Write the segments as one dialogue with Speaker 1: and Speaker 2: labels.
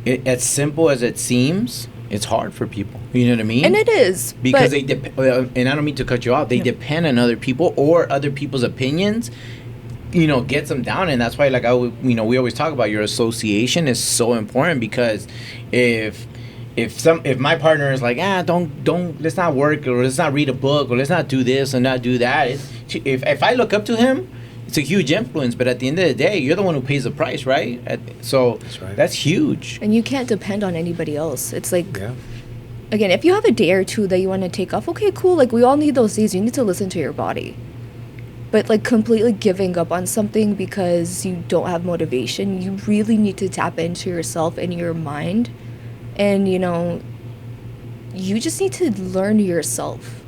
Speaker 1: as simple as it seems, it's hard for people. You know what I mean?
Speaker 2: And it is.
Speaker 1: Because and I don't mean to cut you off, they depend on other people or other people's opinions, gets them down. And that's why, like, we always talk about your association is so important, because if my partner is like, don't let's not work, or let's not read a book, or let's not do this and not do that, if I look up to him, it's a huge influence. But at the end of the day, you're the one who pays the price, right? So that's right. That's huge.
Speaker 2: And you can't depend on anybody else. It's like, again, if you have a day or two that you want to take off, okay, cool. Like, we all need those days. You need to listen to your body. But, like, completely giving up on something because you don't have motivation, you really need to tap into yourself and your mind. And, you just need to learn yourself.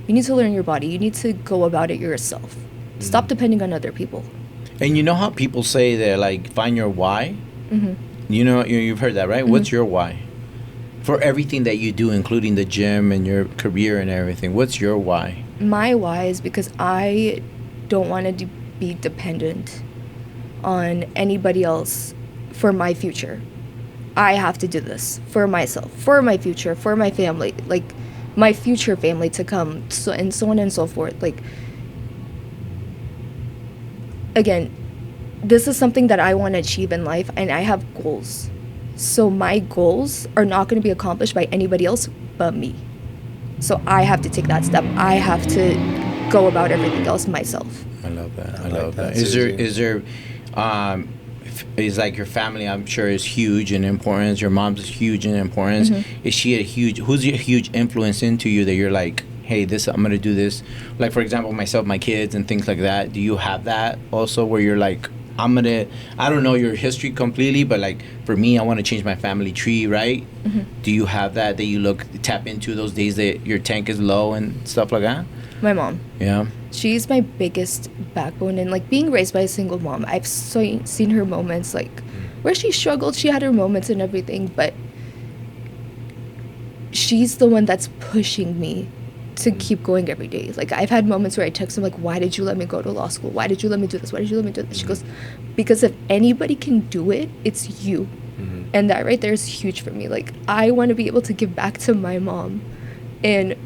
Speaker 2: You need to learn your body. You need to go about it yourself. Stop depending on other people.
Speaker 1: And you know how people say that, like, find your why?
Speaker 2: Mm-hmm.
Speaker 1: You've heard that, right? Mm-hmm. What's your why? For everything that you do, including the gym and your career and everything, what's your why?
Speaker 2: My why is because I don't want to be dependent on anybody else for my future. I have to do this for myself, for my future, for my family, like my future family to come, so on and so forth. Like, again, this is something that I want to achieve in life, and I have goals. So my goals are not going to be accomplished by anybody else but me. So I have to take that step. I have to go about everything else myself.
Speaker 1: I love that. I love that. Is like your family, I'm sure, is huge in importance. Your mom's is huge in importance. Mm-hmm. Is she who's a huge influence into you that you're like, hey, I'm going to do this? Like, for example, myself, my kids and things like that. Do you have that also where you're like, I don't know your history completely, but like for me, I want to change my family tree, right? Mm-hmm. Do you have that you tap into those days that your tank is low and stuff like that?
Speaker 2: My mom.
Speaker 1: Yeah.
Speaker 2: She's my biggest backbone. And like being raised by a single mom, I've seen her moments like where she struggled. She had her moments and everything, but she's the one that's pushing me to keep going every day. Like, I've had moments where I text her, like, why did you let me go to law school? Why did you let me do this? Why did you let me do this? She goes, because if anybody can do it, it's you. Mm-hmm. And that right there is huge for me. Like, I want to be able to give back to my mom and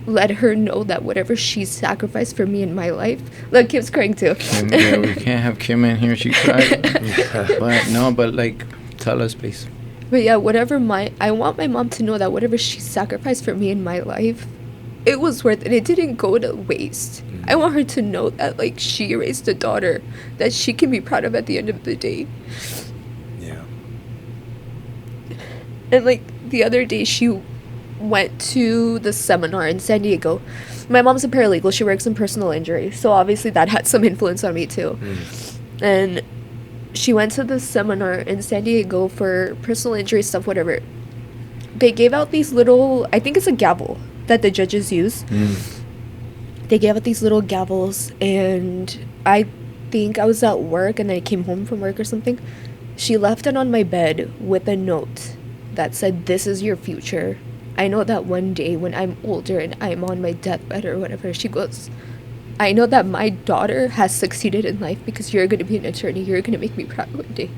Speaker 2: let her know that whatever she sacrificed for me in my life. Look, Kim's crying too.
Speaker 1: Kim, yeah, we can't have Kim in here. She cried. but like, tell us, please.
Speaker 2: But yeah, I want my mom to know that whatever she sacrificed for me in my life, it was worth it. It didn't go to waste. Mm-hmm. I want her to know that, like, she raised a daughter that she can be proud of at the end of the day.
Speaker 1: Yeah.
Speaker 2: And, like, the other day, she went to the seminar in San Diego. My mom's a paralegal. She works in personal injury. So, obviously, that had some influence on me, too. Mm. And she went to the seminar in San Diego for personal injury stuff, whatever. They gave out these little, I think it's a gavel that the judges use. Mm. They gave out these little gavels, and I think I was at work and then I came home from work or something. She left it on my bed with a note that said, "This is your future. I know that one day when I'm older and I'm on my deathbed or whatever," she goes, "I know that my daughter has succeeded in life because you're going to be an attorney. You're going to make me proud one day."